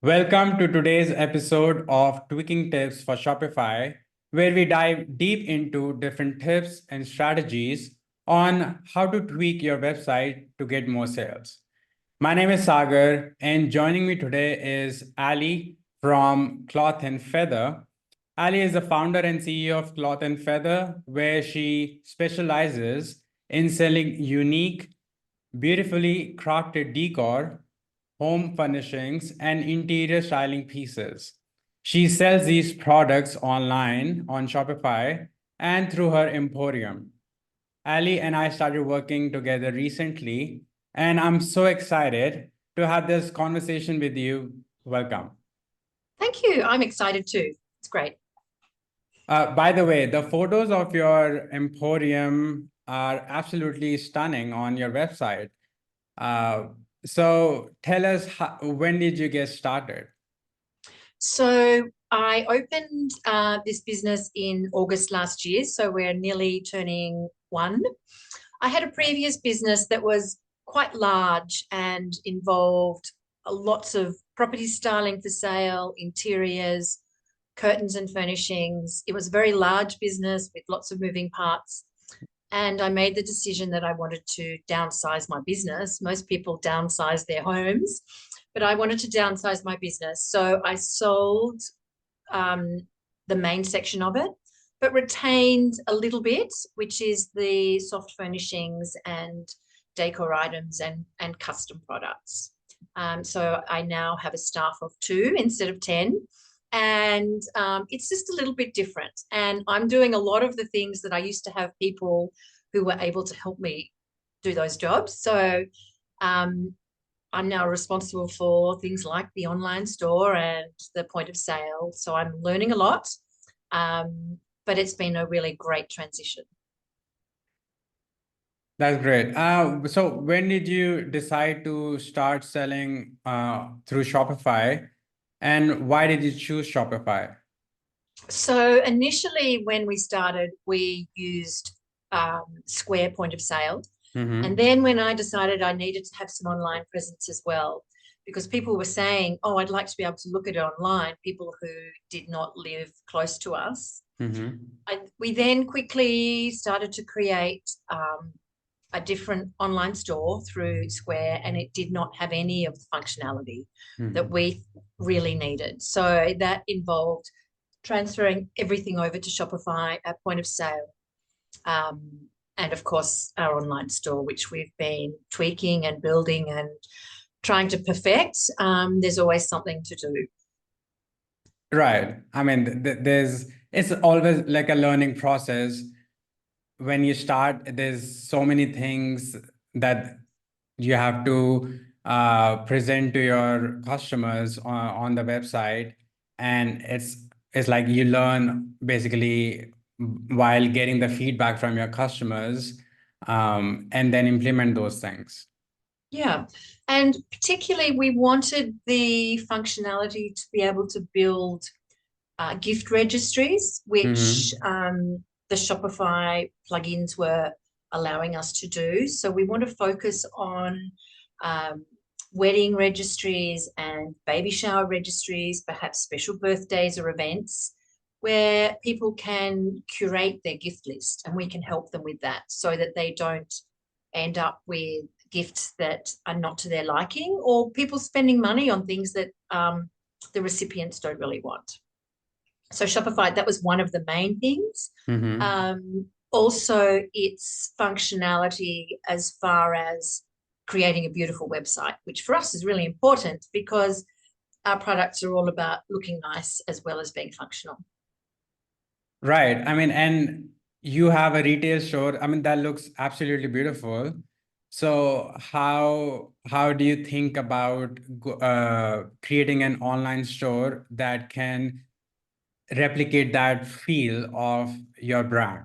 Welcome to today's episode of Tweaking Tips for Shopify, where we dive deep into different tips and strategies on how to tweak your website to get more sales. My name is Sagar, and joining me today is Ali from Cloth and Feather. Ali is the founder and CEO of Cloth and Feather, where she specializes in selling unique, beautifully crafted decor, home furnishings, and interior styling pieces. She sells these products online on Shopify and through her emporium. Ali and I started working together recently, and I'm so excited to have this conversation with you. Welcome. Thank you. I'm excited too. It's great. By the way, the photos of your emporium are absolutely stunning on your website. So tell us, when did you get started? So I opened this business in August last year. So we're nearly turning one. I had a previous business that was quite large and involved lots of property styling for sale, interiors, curtains and furnishings. It was a very large business with lots of moving parts. And I made the decision that I wanted to downsize my business. Most people downsize their homes, but I wanted to downsize my business. So I sold the main section of it, but retained a little bit, which is the soft furnishings and decor items and custom products. So I now have a staff of 2 instead of 10. And it's just a little bit different. And I'm doing a lot of the things that I used to have people who were able to help me do those jobs. So I'm now responsible for things like the online store and the point of sale. So I'm learning a lot, but it's been a really great transition. That's great. So when did you decide to start selling through Shopify, and why did you choose Shopify? So initially when we started, we used Square point of sale. And then when I decided I needed to have some online presence as well, because people were saying, oh, I'd like to be able to look at it online, people who did not live close to us. We then quickly started to create a different online store through Square, and it did not have any of the functionality that we really needed. So that involved transferring everything over to Shopify at point of sale. And of course, our online store, which we've been tweaking and building and trying to perfect. There's always something to do. Right. I mean, it's always like a learning process. When you start, there's so many things that you have to present to your customers on the website, and it's like you learn basically while getting the feedback from your customers, and then implement those things. Yeah. And particularly, we wanted the functionality to be able to build gift registries, which the Shopify plugins were allowing us to do. So we want to focus on wedding registries and baby shower registries, perhaps special birthdays or events, where people can curate their gift list, and we can help them with that so that they don't end up with gifts that are not to their liking, or people spending money on things that the recipients don't really want. So Shopify, that was one of the main things. Also, its functionality as far as creating a beautiful website, which for us is really important because our products are all about looking nice as well as being functional. Right. I mean, and you have a retail store. I mean, that looks absolutely beautiful. So how do you think about creating an online store that can replicate that feel of your brand?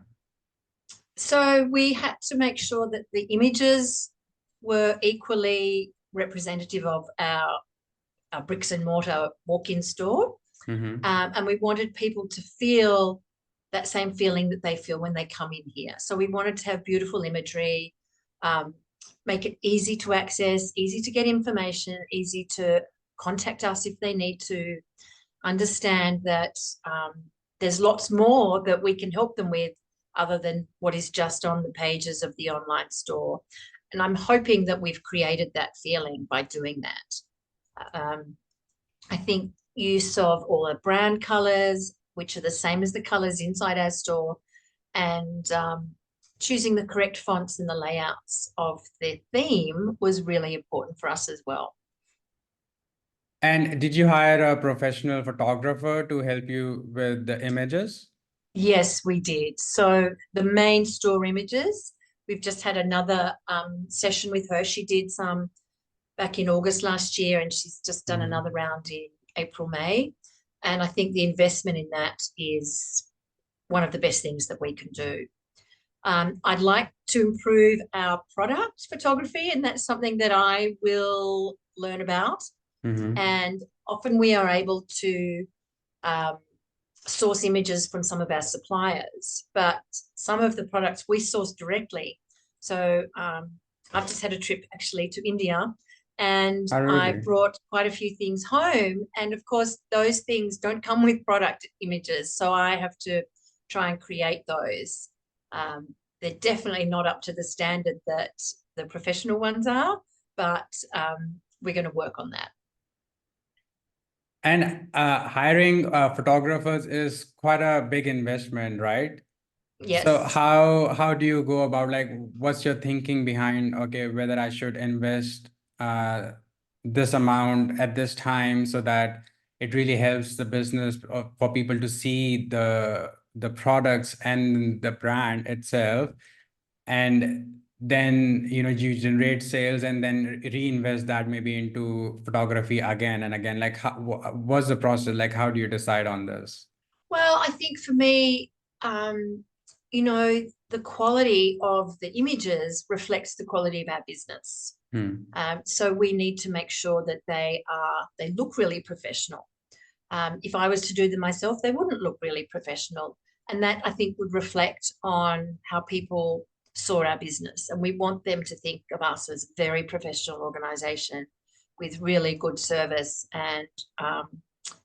So we had to make sure that the images were equally representative of our bricks and mortar walk-in store. And we wanted people to feel that same feeling that they feel when they come in here. So we wanted to have beautiful imagery, make it easy to access, easy to get information, easy to contact us if they need to, understand that there's lots more that we can help them with other than what is just on the pages of the online store. And I'm hoping that we've created that feeling by doing that. I think use of all the brand colors, which are the same as the colors inside our store, and choosing the correct fonts and the layouts of the theme was really important for us as well. And did you hire a professional photographer to help you with the images? Yes, we did. So the main store images, we've just had another session with her. She did some back in August last year, and she's just done another round in April, May. And I think the investment in that is one of the best things that we can do. I'd like to improve our product photography, and that's something that I will learn about. And often we are able to source images from some of our suppliers, but some of the products we source directly. So I've just had a trip actually to India, and I brought quite a few things home. And of course, those things don't come with product images. So I have to try and create those. They're definitely not up to the standard that the professional ones are, but we're going to work on that. And hiring photographers is quite a big investment, right? Yes. So how do you go about, like, what's your thinking behind, okay, whether I should invest this amount at this time so that it really helps the business for people to see the products and the brand itself, and then you generate sales and then reinvest that maybe into photography again and again. Like, what's the process? Like, how do you decide on this? Well, I think for me, the quality of the images reflects the quality of our business. So we need to make sure that they look really professional. If I was to do them myself, they wouldn't look really professional. And that, I think, would reflect on how people saw our business. And we want them to think of us as a very professional organization with really good service and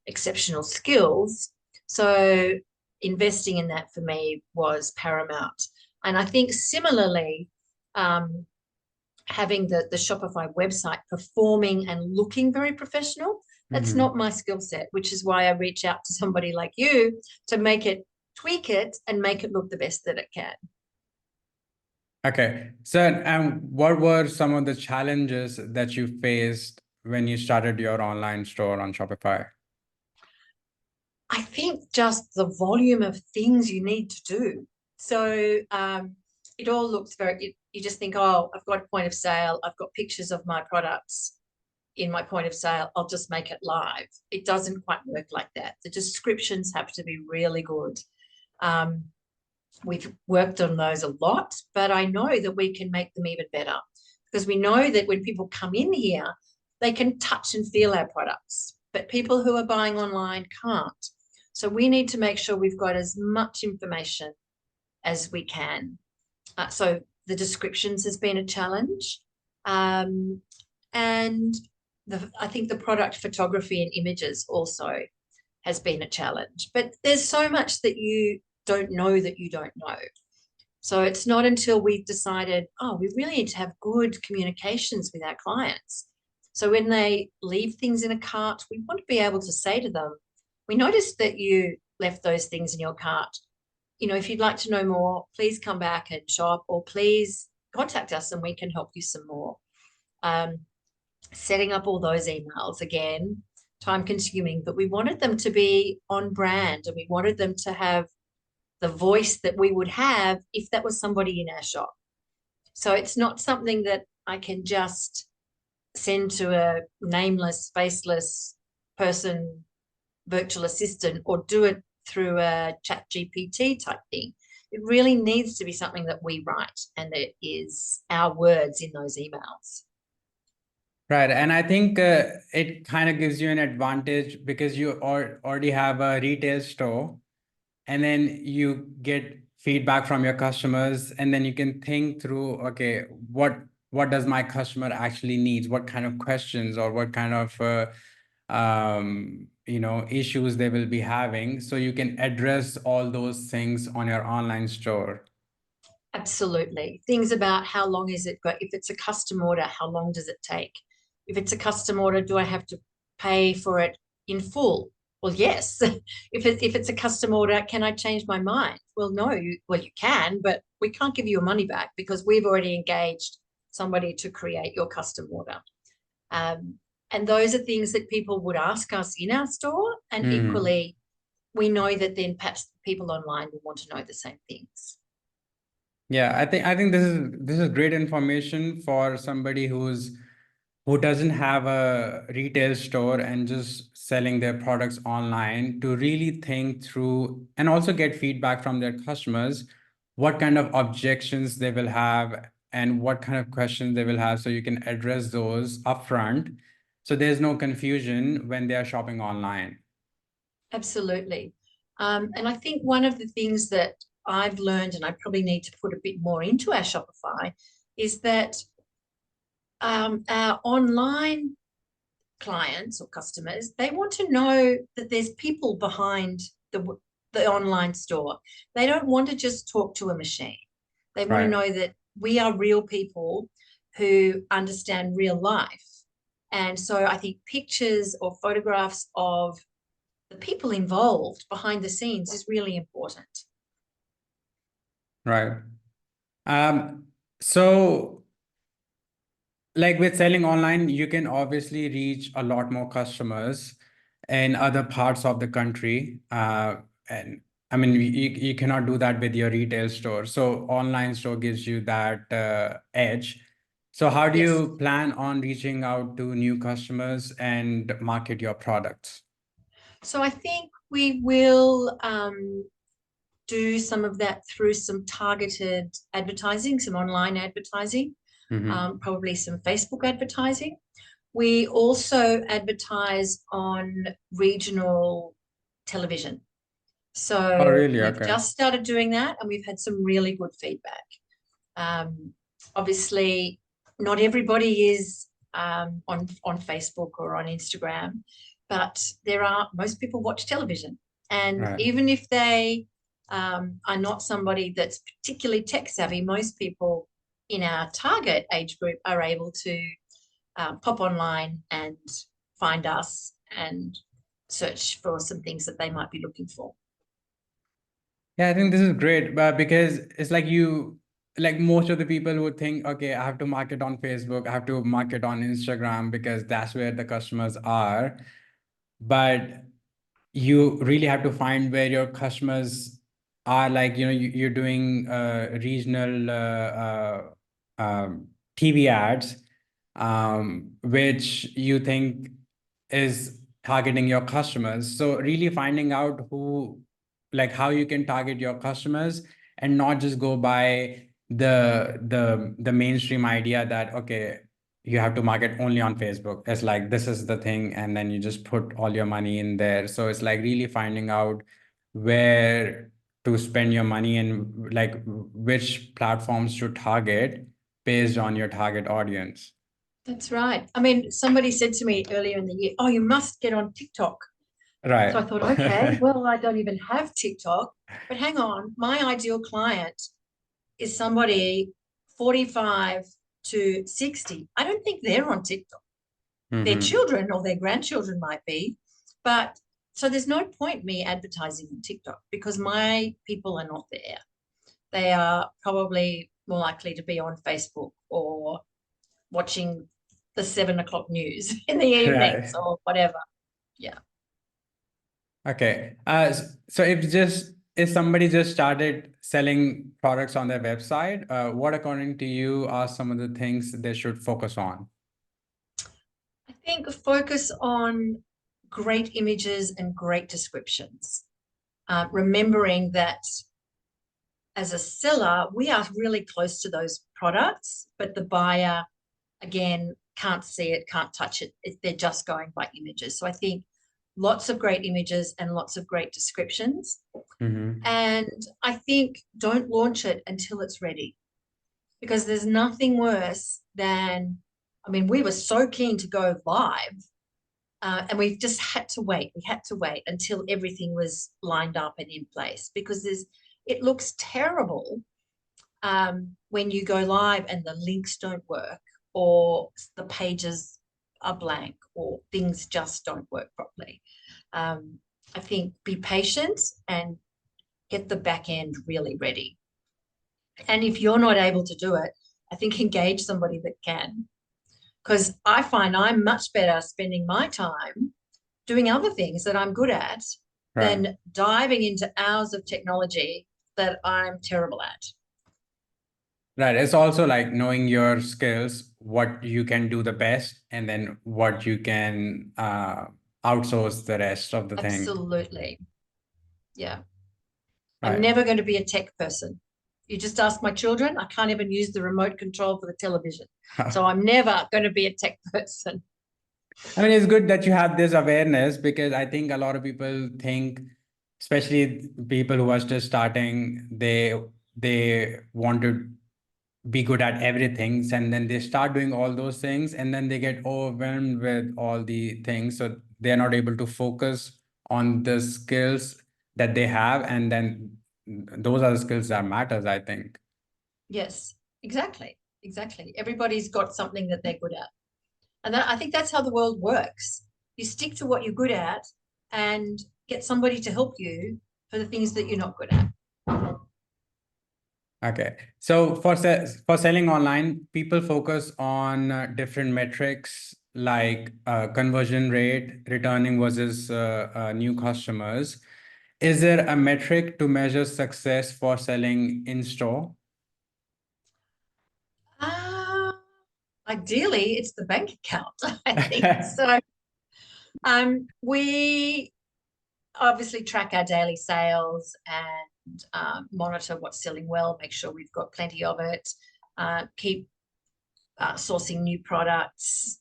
exceptional skills. So investing in that for me was paramount. And I think similarly, having the Shopify website performing and looking very professional, that's not my skill set, which is why I reach out to somebody like you to tweak it and make it look the best that it can. Okay. So what were some of the challenges that you faced when you started your online store on Shopify? I think just the volume of things you need to do. So it all looks you just think, oh, I've got a point of sale. I've got pictures of my products in my point of sale. I'll just make it live. It doesn't quite work like that. The descriptions have to be really good. We've worked on those a lot, but I know that we can make them even better because we know that when people come in here, they can touch and feel our products, but people who are buying online can't. So we need to make sure we've got as much information as we can. So the descriptions has been a challenge. And I think the product photography and images also has been a challenge. But there's so much that you don't know that you don't know. So it's not until we've decided, oh, we really need to have good communications with our clients. So when they leave things in a cart, we want to be able to say to them, we noticed that you left those things in your cart. If you'd like to know more, please come back and shop, or please contact us and we can help you some more. Setting up all those emails, again, time consuming, but we wanted them to be on brand and we wanted them to have the voice that we would have if that was somebody in our shop. So it's not something that I can just send to a nameless, faceless person, virtual assistant, or do it through a ChatGPT type thing. It really needs to be something that we write and that is our words in those emails. Right. And I think it kind of gives you an advantage because you already have a retail store, and then you get feedback from your customers, and then you can think through, okay, what does my customer actually needs? What kind of questions or what kind of issues they will be having, so you can address all those things on your online store. Absolutely. Things about how long is it, if it's a custom order, how long does it take? If it's a custom order, do I have to pay for it in full? Well, yes. If it's a custom order, can I change my mind? Well, no, you can, but we can't give you your money back because we've already engaged somebody to create your custom order. And those are things that people would ask us in our store. And equally, we know that then perhaps people online will want to know the same things. Yeah, I think this is great information for somebody who doesn't have a retail store and just selling their products online, to really think through and also get feedback from their customers, what kind of objections they will have and what kind of questions they will have, so you can address those upfront, so there's no confusion when they are shopping online. Absolutely. And I think one of the things that I've learned, and I probably need to put a bit more into our Shopify, is that our online clients or customers, they want to know that there's people behind the online store. They don't want to just talk to a machine. They want to know that we are real people who understand real life. And so I think pictures or photographs of the people involved behind the scenes is really important. Right. So like with selling online, you can obviously reach a lot more customers in other parts of the country. And I mean, you cannot do that with your retail store. So online store gives you that edge. So how do Yes. you plan on reaching out to new customers and market your products? So I think we will do some of that through some targeted advertising, some online advertising, probably some Facebook advertising. We also advertise on regional television. Oh, So really? we've Okay. just started doing that and we've had some really good feedback. Obviously, not everybody is on Facebook or on Instagram, but most people watch television. And Right. even if they are not somebody that's particularly tech savvy, most people in our target age group are able to pop online and find us and search for some things that they might be looking for. Yeah, I think this is great, but because it's like most of the people would think, okay, I have to market on Facebook, I have to market on Instagram because that's where the customers are. But you really have to find where your customers are. Like, you're doing regional TV ads, which you think is targeting your customers. So really finding out like how you can target your customers and not just go by the mainstream idea that, okay, you have to market only on Facebook. It's like, this is the thing, and then you just put all your money in there. So it's like really finding out where to spend your money and like which platforms to target based on your target audience. That's right. I mean, somebody said to me earlier in the year, oh, you must get on TikTok. So I Right. thought, okay, well, I don't even have TikTok, but hang on, my ideal client is somebody 45 to 60. I don't think they're on TikTok. Their children or their grandchildren might be, but so there's no point me advertising on TikTok because my people are not there. They are probably more likely to be on Facebook or watching the 7 o'clock news in the evenings Right. or whatever. Yeah. Okay. So if somebody just started selling products on their website, what according to you are some of the things they should focus on? I think focus on great images and great descriptions. Remembering that as a seller, we are really close to those products, but the buyer, again, can't see it, can't touch it. They're just going by images. So I think lots of great images and lots of great descriptions. And I think don't launch it until it's ready, because there's nothing worse than, I mean, we were so keen to go live And we've just had to wait. We had to wait until everything was lined up and in place, because it looks terrible when you go live and the links don't work, or the pages are blank, or things just don't work properly. I think be patient and get the back end really ready. And if you're not able to do it, I think engage somebody that can, because I find I'm much better spending my time doing other things that I'm good at than diving into hours of technology that I'm terrible at. Right. It's also like knowing your skills, what you can do the best, and then what you can outsource the rest of the thing. Absolutely. Yeah. I'm Right. never going to be a tech person. You just ask my children, I can't even use the remote control for the television. So I'm never going to be a tech person. I mean, it's good that you have this awareness, because I think a lot of people think, especially people who are just starting, they want to be good at everything, and then they start doing all those things, and then they get overwhelmed with all the things, so they're not able to focus on the skills that they have, and then those are the skills that matters, I think. Yes, exactly. Exactly. Everybody's got something that they're good at. And I think that's how the world works. You stick to what you're good at and get somebody to help you for the things that you're not good at. Okay, so for selling online, people focus on different metrics like conversion rate, returning versus new customers. Is there a metric to measure success for selling in store? Uh, Ideally, it's the bank account, I think. So we obviously track our daily sales and monitor what's selling well, make sure we've got plenty of it, keep sourcing new products.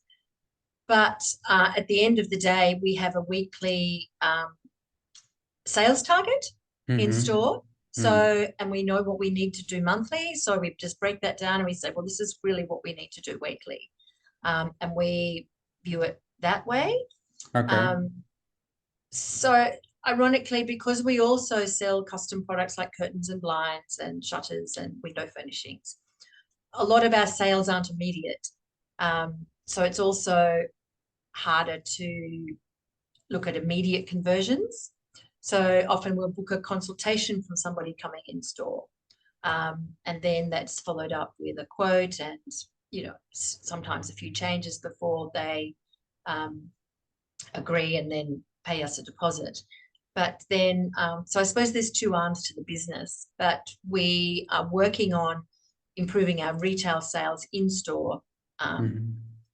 But at the end of the day, we have a weekly sales target in store. So, and we know what we need to do monthly. So we just break that down and we say, well, this is really what we need to do weekly. And we view it that way. Okay. So ironically, because we also sell custom products like curtains and blinds and shutters and window furnishings, a lot of our sales aren't immediate. So it's also harder to look at immediate conversions. So often we'll book a consultation from somebody coming in store. And then that's followed up with a quote and, sometimes a few changes before they agree and then pay us a deposit. But then, so I suppose there's two arms to the business, but we are working on improving our retail sales in store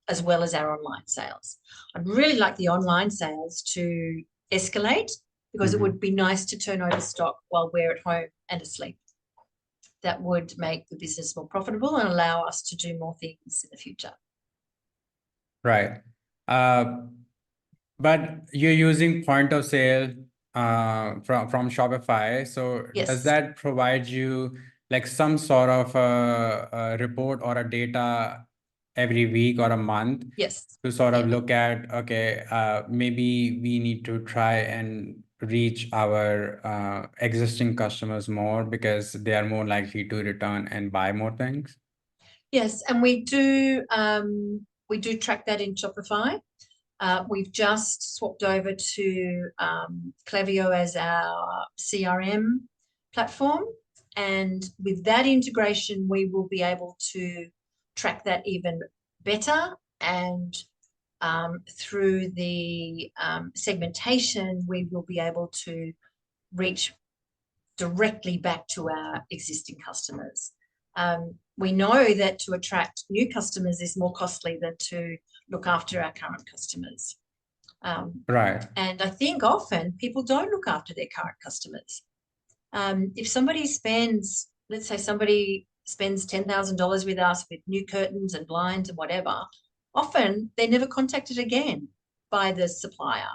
as well as our online sales. I'd really like the online sales to escalate, because it would be nice to turn over stock while we're at home and asleep. That would make the business more profitable and allow us to do more things in the future. Right. But you're using point of sale from Shopify. So Yes. does that provide you like some sort of a report or a data every week or a month? Yes. To sort of look at, okay, maybe we need to try and reach our existing customers more, because they are more likely to return and buy more things? Yes, and we do track that in Shopify. We've just swapped over to Klaviyo as our CRM platform. And with that integration, we will be able to track that even better. And through the segmentation, we will be able to reach directly back to our existing customers. We know that to attract new customers is more costly than to look after our current customers. Right. And I think often people don't look after their current customers. If somebody spends, let's say somebody spends $10,000 with us with new curtains and blinds and whatever, often they're never contacted again by the supplier.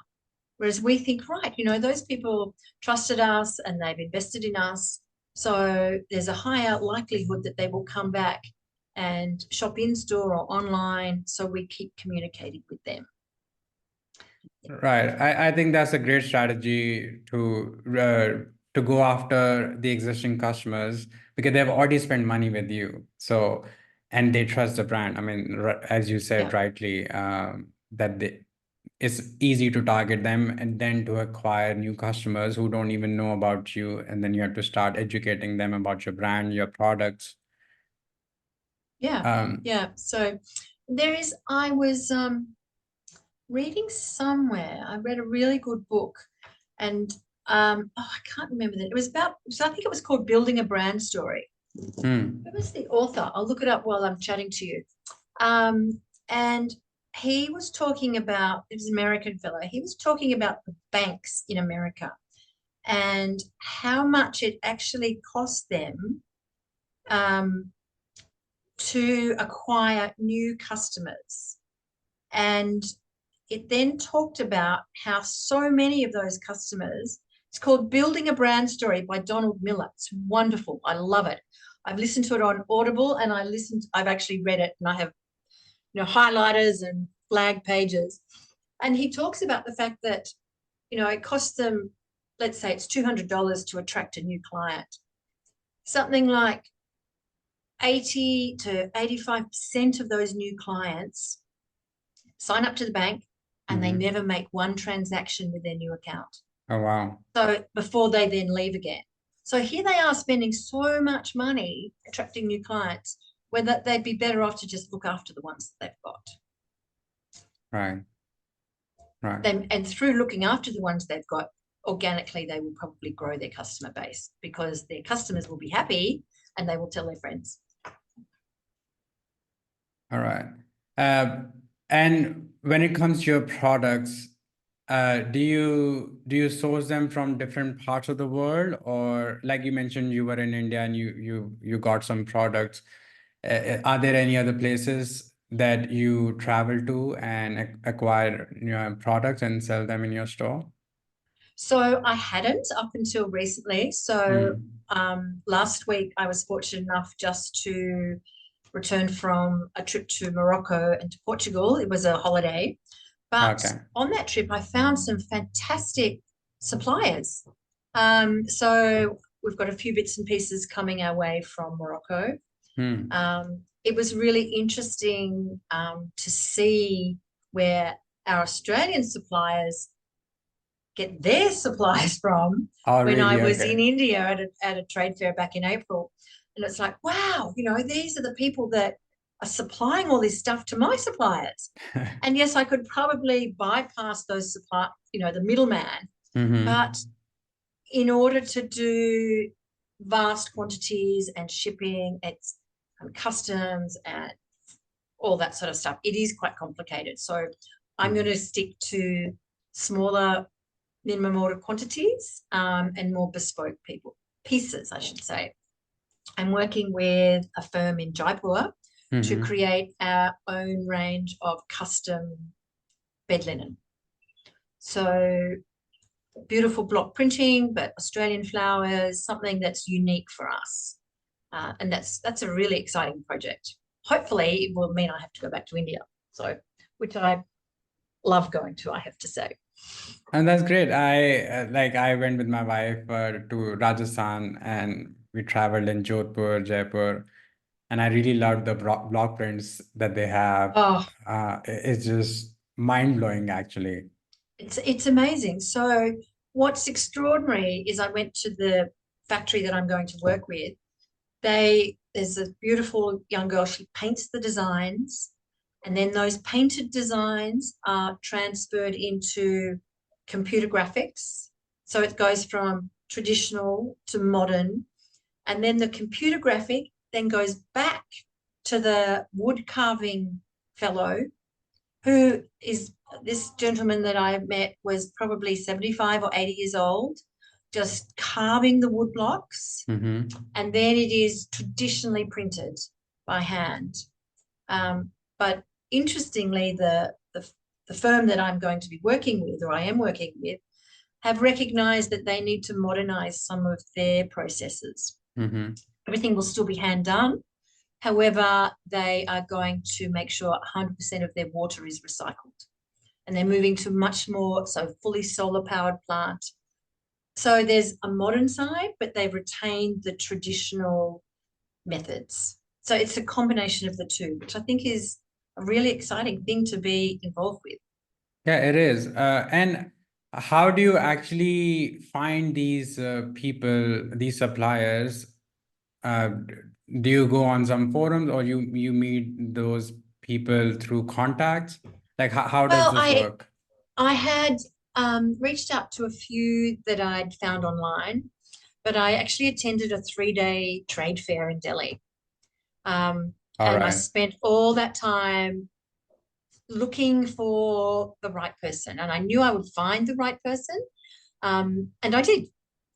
Whereas we think, right, those people trusted us and they've invested in us. So there's a higher likelihood that they will come back and shop in store or online. So we keep communicating with them. Right. I think that's a great strategy to go after the existing customers because they've already spent money with you. So, and they trust the brand. I mean, as you said Yeah. rightly, it's easy to target them and then to acquire new customers who don't even know about you. And then you have to start educating them about your brand, your products. Yeah. Um, Yeah. So I was reading somewhere, I read a really good book, and I can't remember that. It was about, so I think it was called Building a Brand Story. hmm, Who was the author? I'll look it up while I'm chatting to you. And he was talking about, it was an American fellow, he was talking about the banks in America and how much it actually cost them um, to acquire new customers. And it then talked about how so many of those customers, it's called Building a Brand Story by Donald Miller. It's wonderful. I love it. I've listened to it on Audible, and I've actually read it, and I have, highlighters and flag pages. And he talks about the fact that, it costs them, let's say it's $200 to attract a new client. Something like 80 to 85% of those new clients sign up to the bank and they hmm. never make one transaction with their new account. Oh, wow. So before they then leave again. So here they are spending so much money attracting new clients when that they'd be better off to just look after the ones that they've got. Right. Right. And through looking after the ones they've got, organically, they will probably grow their customer base because their customers will be happy and they will tell their friends. All right. Uh, and when it comes to your products, do you source them from different parts of the world, or like you mentioned, you were in India and you got some products. Are there any other places that you travel to and acquire products and sell them in your store? So I hadn't up until recently. So Hmm. last week I was fortunate enough just to return from a trip to Morocco and to Portugal. It was a holiday. But Okay. on that trip, I found some fantastic suppliers. So we've got a few bits and pieces coming our way from Morocco. Hmm. It was really interesting to see where our Australian suppliers get their supplies from Oh, when I really? was in Okay. India at a trade fair back in April. And it's like, wow, these are the people that are supplying all this stuff to my suppliers. And yes, I could probably bypass those the middleman, Mm-hmm. but in order to do vast quantities and shipping, it's customs and all that sort of stuff. It is quite complicated. So I'm going to stick to smaller minimum order quantities and more bespoke pieces, I should say. I'm working with a firm in Jaipur to Mm-hmm. create our own range of custom bed linen. So beautiful block printing, but Australian flowers, something that's unique for us. And that's a really exciting project. Hopefully it will mean I have to go back to India. So, which I love going to, I have to say. And that's great. I went with my wife to Rajasthan and we traveled in Jodhpur, Jaipur, and I really loved the block prints that they have. Oh, It's just mind blowing, actually. it's amazing. So what's extraordinary is I went to the factory that I'm going to work with. There's a beautiful young girl, she paints the designs, and then those painted designs are transferred into computer graphics. So it goes from traditional to modern, and then the computer graphic then goes back to the wood carving fellow, who is this gentleman that I met was probably 75 or 80 years old, just carving the wood blocks. Mm-hmm. And then it is traditionally printed by hand. But interestingly, the firm that I'm going to be working with, or I am working with, have recognized that they need to modernize some of their processes. Mm-hmm. Everything will still be hand done. However, they are going to make sure 100% of their water is recycled. and they're moving to much more, so fully solar powered plant. So there's a modern side, but they've retained the traditional methods. So it's a combination of the two, which I think is a really exciting thing to be involved with. Yeah, it is. And how do you actually find these people, these suppliers? Uh, do you go on some forums, or you meet those people through contacts? Like how does Well, this I work? I had reached out to a few that I'd found online, but I actually attended a 3-day trade fair in Delhi. All And I right. spent all that time looking for the right person, and I knew I would find the right person, and I did.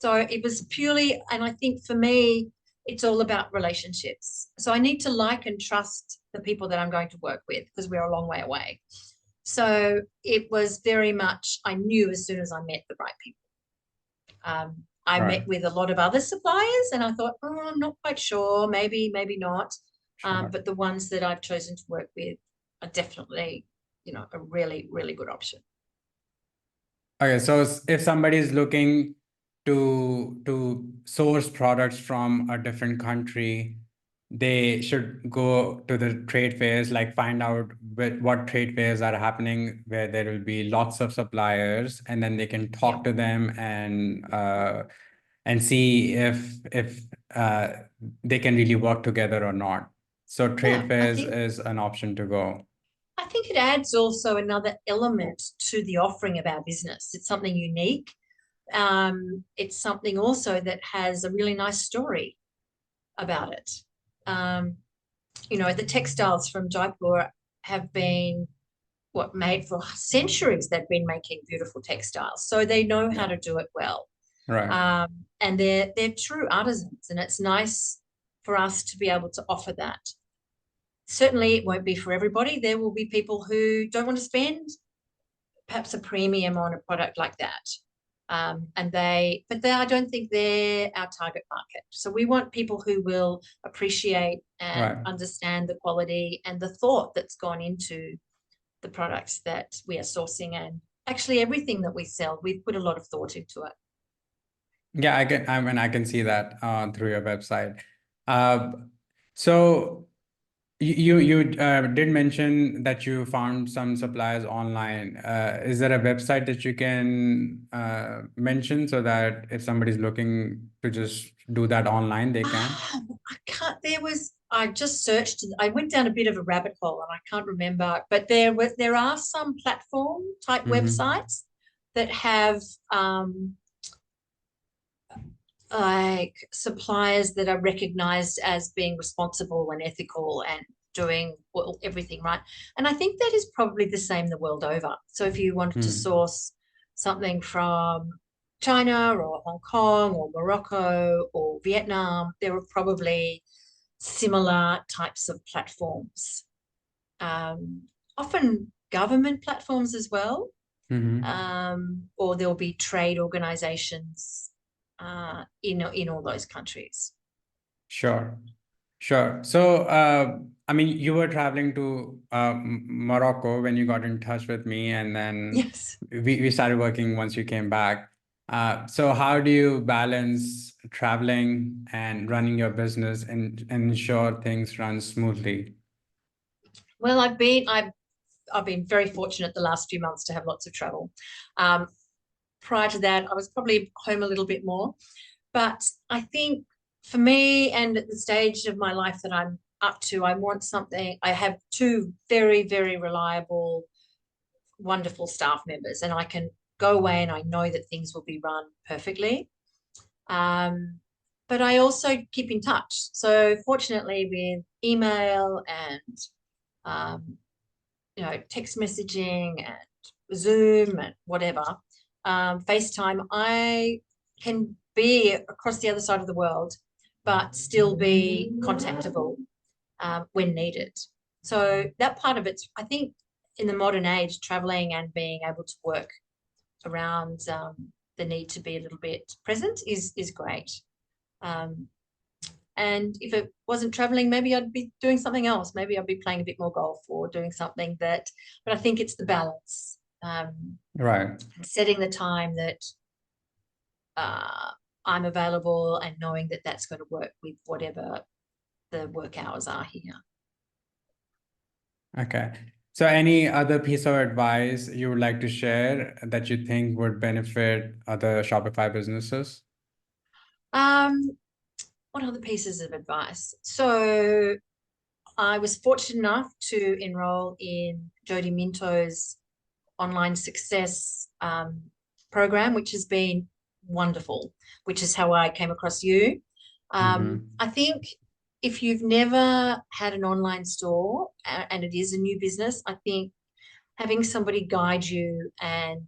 So it was purely, and I think for me, it's all about relationships. So I need to like and trust the people that I'm going to work with because we're a long way away. So it was very much, I knew as soon as I met the right people. I Right. met with a lot of other suppliers and I thought, oh, I'm not quite sure, maybe not. Sure. But the ones that I've chosen to work with are definitely, a really, really good option. Okay, so if somebody is looking to source products from a different country, they should go to the trade fairs, like find out what trade fairs are happening where there will be lots of suppliers, and then they can Yeah. talk to them and see if they can really work together or not. So Yeah, trade I fairs think is an option to go. I think it adds also another element to the offering of our business. It's something unique. It's something also that has a really nice story about it. Um, the textiles from Jaipur have been made for centuries. They've been making beautiful textiles, so they know how Yeah. to do it well. Right. And they're true artisans, and it's nice for us to be able to offer that. Certainly, it won't be for everybody. There will be people who don't want to spend perhaps a premium on a product like that. I don't think they're our target market. So we want people who will appreciate and Right. understand the quality and the thought that's gone into the products that we are sourcing, and actually everything that we sell, we've put a lot of thought into it. Yeah, I can see that through your website. Uh, so you did mention that you found some suppliers online. Is there a website that you can mention so that if somebody's looking to just do that online, they can? I can't, I just searched, I went down a bit of a rabbit hole and I can't remember, but there are some platform type Mm-hmm. websites that have like suppliers that are recognized as being responsible and ethical and doing everything right. And I think that is probably the same the world over. So if you wanted to Hmm. source something from China or Hong Kong or Morocco or Vietnam, there are probably similar types of platforms. Um, Often government platforms as well, Mm-hmm. or there'll be trade organizations in all those countries. Sure. Sure. So, I mean, you were traveling to Morocco when you got in touch with me, and then Yes. we started working once you came back. So how do you balance traveling and running your business and ensure things run smoothly? Well, I've been very fortunate the last few months to have lots of travel. Um, Prior to that, I was probably home a little bit more. But I think for me and at the stage of my life that I'm up to, I want something. I have two very, very reliable, wonderful staff members, and I can go away and I know that things will be run perfectly. Um, but I also keep in touch. So fortunately, with email and um, text messaging and Zoom and whatever, FaceTime, I can be across the other side of the world, but still be contactable when needed. So that part of it, I think, in the modern age, traveling and being able to work around the need to be a little bit present is great. Um, and if it wasn't traveling, maybe I'd be doing something else. Maybe I'd be playing a bit more golf or doing something but I think it's the balance. Right. Setting the time that I'm available and knowing that that's going to work with whatever the work hours are here. Okay. So any other piece of advice you would like to share that you think would benefit other Shopify businesses? What other pieces of advice? So I was fortunate enough to enroll in Jodie Minto's online success program, which has been wonderful, which is how I came across you. I think if you've never had an online store and it is a new business, I think having somebody guide you and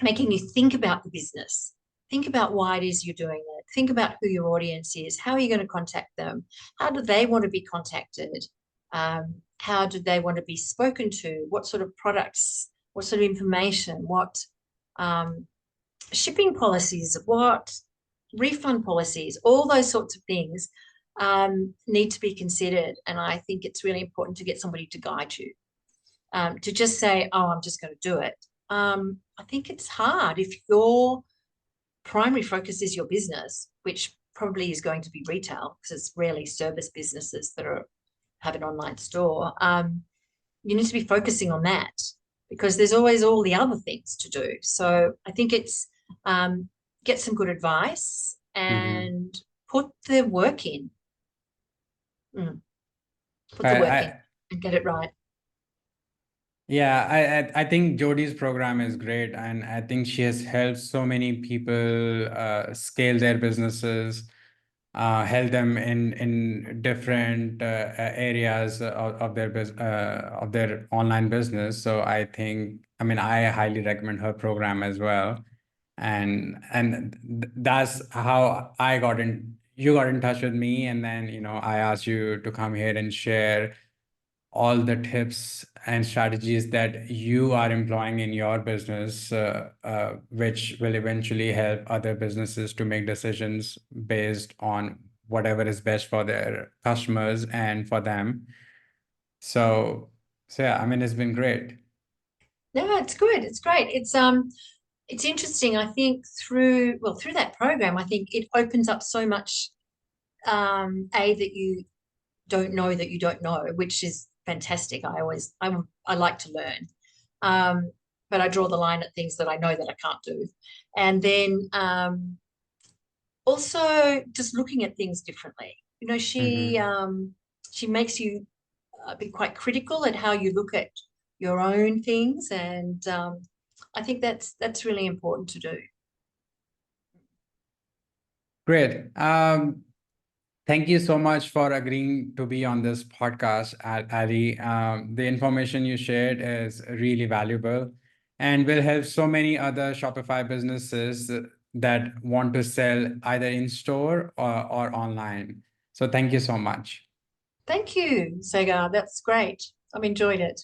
making you think about the business, think about why it is you're doing it, think about who your audience is, how are you going to contact them, how do they want to be contacted, how do they want to be spoken to, what sort of products, what sort of information, what shipping policies, what refund policies, all those sorts of things need to be considered. And I think it's really important to get somebody to guide you. To just say, oh, I'm just going to do it. I think it's hard if your primary focus is your business, which probably is going to be retail because it's rarely service businesses that have an online store. You need to be focusing on that because there's always all the other things to do. So I think it's get some good advice and put the work in. Put the work in and get it right. Yeah, I think Jodie's program is great, and I think she has helped so many people scale their businesses, help them in different areas of their online business. So I mean, I highly recommend her program as well, and that's how you got in touch with me, and then I asked you to come here and share all the tips and strategies that you are employing in your business, which will eventually help other businesses to make decisions based on whatever is best for their customers and for them. So yeah, I mean, it's been great. No, it's good. It's great. It's interesting. I think through that program, I think it opens up so much that you don't know that you don't know, which is fantastic. I like to learn. But I draw the line at things that I know that I can't do. And then also just looking at things differently. She makes you be quite critical at how you look at your own things, and I think that's really important to do. Great. Thank you so much for agreeing to be on this podcast, Ali. The information you shared is really valuable and will help so many other Shopify businesses that want to sell either in store or online. So thank you so much. Thank you, Sagar. That's great. I've enjoyed it.